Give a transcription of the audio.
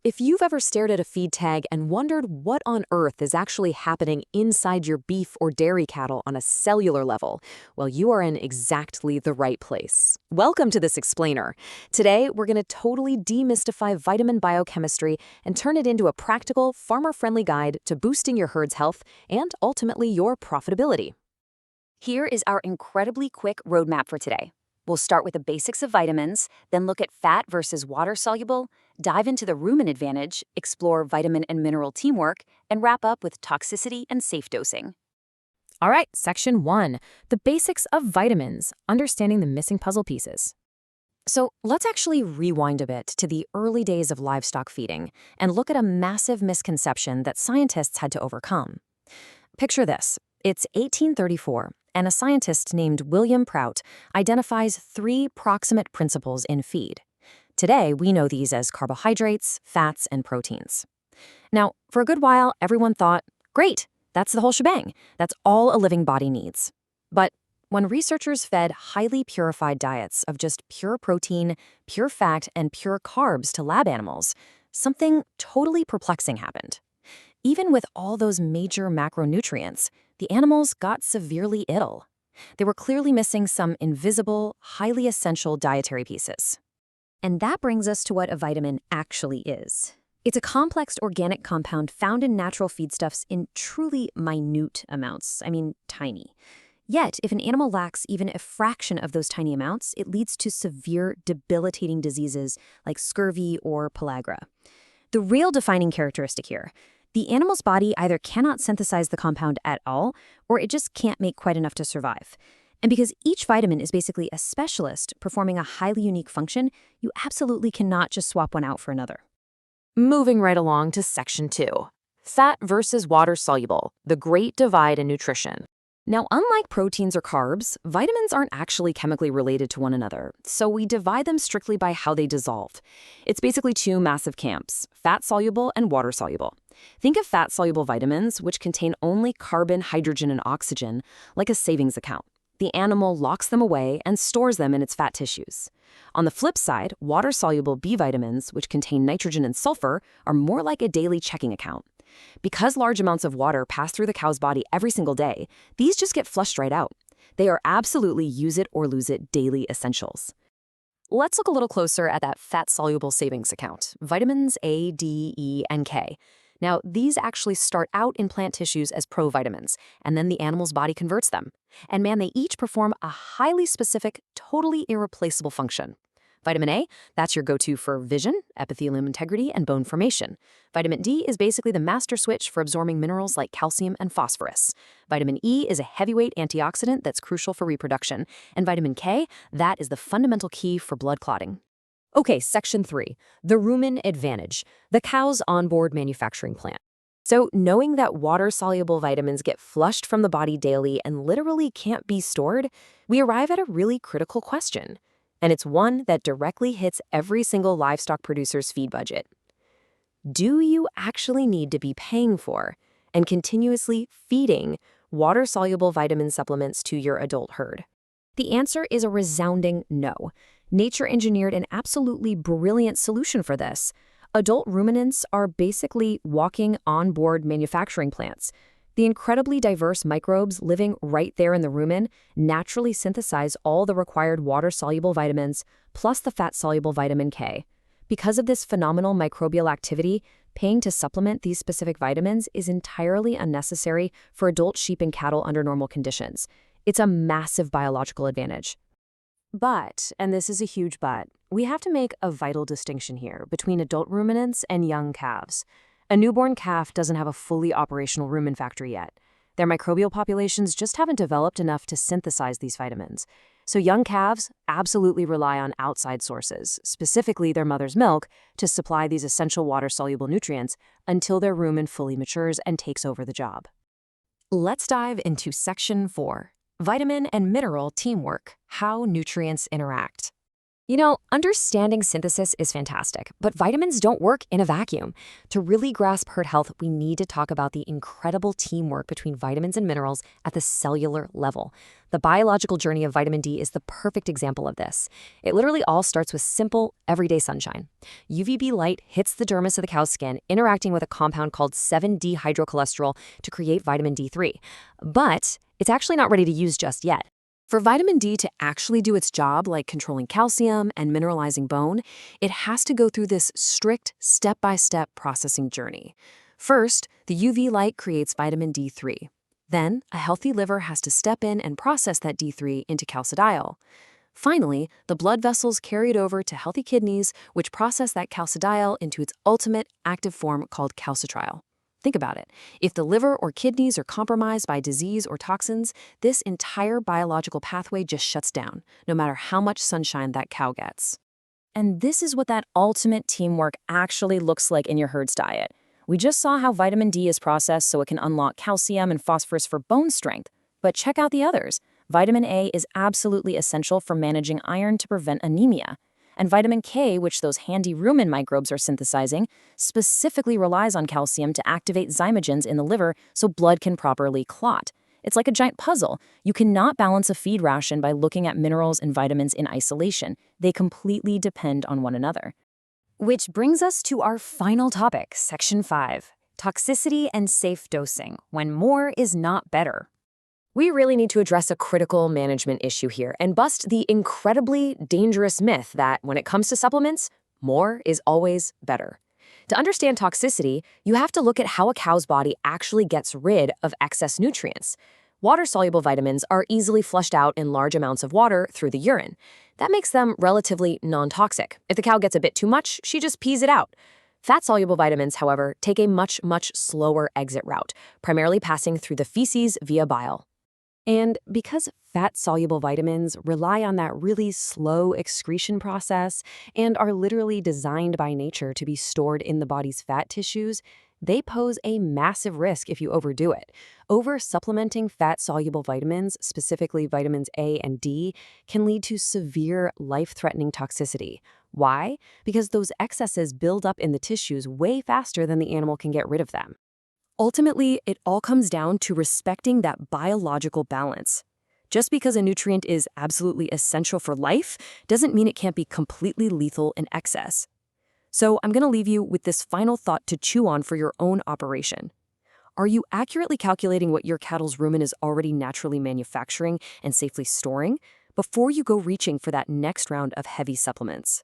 If you've ever stared at a feed tag and wondered what on earth is actually happening inside your beef or dairy cattle on a cellular level, well, you are in exactly the right place. Welcome to this explainer. Today, we're going to totally demystify vitamin biochemistry and turn it into a practical, farmer-friendly guide to boosting your herd's health and ultimately your profitability. Here is our incredibly quick roadmap for today. We'll start with the basics of vitamins, then look at fat versus water-soluble, dive into the rumen advantage, explore vitamin and mineral teamwork, and wrap up with toxicity and safe dosing. All right, Section 1, the basics of vitamins, understanding the missing puzzle pieces. So let's actually rewind a bit to the early days of livestock feeding and look at a massive misconception that scientists had to overcome. Picture this. It's 1834, and a scientist named William Prout identifies 3 proximate principles in feed. Today, we know these as carbohydrates, fats, and proteins. Now, for a good while, everyone thought, great, that's the whole shebang. That's all a living body needs. But when researchers fed highly purified diets of just pure protein, pure fat, and pure carbs to lab animals, something totally perplexing happened. Even with all those major macronutrients, the animals got severely ill. They were clearly missing some invisible, highly essential dietary pieces. And that brings us to what a vitamin actually is. It's a complex organic compound found in natural feedstuffs in truly minute amounts, tiny. Yet, if an animal lacks even a fraction of those tiny amounts, it leads to severe, debilitating diseases like scurvy or pellagra. The real defining characteristic here: the animal's body either cannot synthesize the compound at all, or it just can't make quite enough to survive. And because each vitamin is basically a specialist performing a highly unique function, you absolutely cannot just swap one out for another. Moving right along to Section 2, fat versus water-soluble, the great divide in nutrition. Now, unlike proteins or carbs, vitamins aren't actually chemically related to one another, so we divide them strictly by how they dissolve. It's basically 2 massive camps, fat-soluble and water-soluble. Think of fat-soluble vitamins, which contain only carbon, hydrogen, and oxygen, like a savings account. The animal locks them away and stores them in its fat tissues. On the flip side, water-soluble B vitamins, which contain nitrogen and sulfur, are more like a daily checking account. Because large amounts of water pass through the cow's body every single day, these just get flushed right out. They are absolutely use-it-or-lose-it daily essentials. Let's look a little closer at that fat-soluble savings account, vitamins A, D, E, and K. Now, these actually start out in plant tissues as provitamins, and then the animal's body converts them. And man, they each perform a highly specific, totally irreplaceable function. Vitamin A, that's your go-to for vision, epithelium integrity, and bone formation. Vitamin D is basically the master switch for absorbing minerals like calcium and phosphorus. Vitamin E is a heavyweight antioxidant that's crucial for reproduction. And vitamin K, that is the fundamental key for blood clotting. Okay, Section 3, the rumen advantage, the cow's onboard manufacturing plant. So knowing that water-soluble vitamins get flushed from the body daily and literally can't be stored, we arrive at a really critical question. And it's one that directly hits every single livestock producer's feed budget. Do you actually need to be paying for and continuously feeding water-soluble vitamin supplements to your adult herd? The answer is a resounding no. Nature engineered an absolutely brilliant solution for this. Adult ruminants are basically walking onboard manufacturing plants. The incredibly diverse microbes living right there in the rumen naturally synthesize all the required water-soluble vitamins, plus the fat-soluble vitamin K. Because of this phenomenal microbial activity, paying to supplement these specific vitamins is entirely unnecessary for adult sheep and cattle under normal conditions. It's a massive biological advantage. But, and this is a huge but, we have to make a vital distinction here between adult ruminants and young calves. A newborn calf doesn't have a fully operational rumen factory yet. Their microbial populations just haven't developed enough to synthesize these vitamins. So young calves absolutely rely on outside sources, specifically their mother's milk, to supply these essential water-soluble nutrients until their rumen fully matures and takes over the job. Let's dive into Section 4. Vitamin and mineral teamwork, how nutrients interact. Understanding synthesis is fantastic, but vitamins don't work in a vacuum. To really grasp herd health, we need to talk about the incredible teamwork between vitamins and minerals at the cellular level. The biological journey of vitamin D is the perfect example of this. It literally all starts with simple, everyday sunshine. UVB light hits the dermis of the cow's skin, interacting with a compound called 7-dehydrocholesterol to create vitamin D3. But it's actually not ready to use just yet. For vitamin D to actually do its job, like controlling calcium and mineralizing bone, it has to go through this strict step-by-step processing journey. First, the UV light creates vitamin D3. Then, a healthy liver has to step in and process that D3 into calcidiol. Finally, the blood vessels carry it over to healthy kidneys, which process that calcidiol into its ultimate active form called calcitriol. Think about it. If the liver or kidneys are compromised by disease or toxins, this entire biological pathway just shuts down, no matter how much sunshine that cow gets. And this is what that ultimate teamwork actually looks like in your herd's diet. We just saw how vitamin D is processed so it can unlock calcium and phosphorus for bone strength. But check out the others. Vitamin A is absolutely essential for managing iron to prevent anemia. And vitamin K, which those handy rumen microbes are synthesizing, specifically relies on calcium to activate zymogens in the liver so blood can properly clot. It's like a giant puzzle. You cannot balance a feed ration by looking at minerals and vitamins in isolation. They completely depend on one another. Which brings us to our final topic, Section 5, toxicity and safe dosing, when more is not better. We really need to address a critical management issue here and bust the incredibly dangerous myth that when it comes to supplements, more is always better. To understand toxicity, you have to look at how a cow's body actually gets rid of excess nutrients. Water-soluble vitamins are easily flushed out in large amounts of water through the urine. That makes them relatively non-toxic. If the cow gets a bit too much, she just pees it out. Fat-soluble vitamins, however, take a much slower exit route, primarily passing through the feces via bile. And because fat-soluble vitamins rely on that really slow excretion process and are literally designed by nature to be stored in the body's fat tissues, they pose a massive risk if you overdo it. Over-supplementing fat-soluble vitamins, specifically vitamins A and D, can lead to severe, life-threatening toxicity. Why? Because those excesses build up in the tissues way faster than the animal can get rid of them. Ultimately, it all comes down to respecting that biological balance. Just because a nutrient is absolutely essential for life doesn't mean it can't be completely lethal in excess. So I'm going to leave you with this final thought to chew on for your own operation. Are you accurately calculating what your cattle's rumen is already naturally manufacturing and safely storing before you go reaching for that next round of heavy supplements?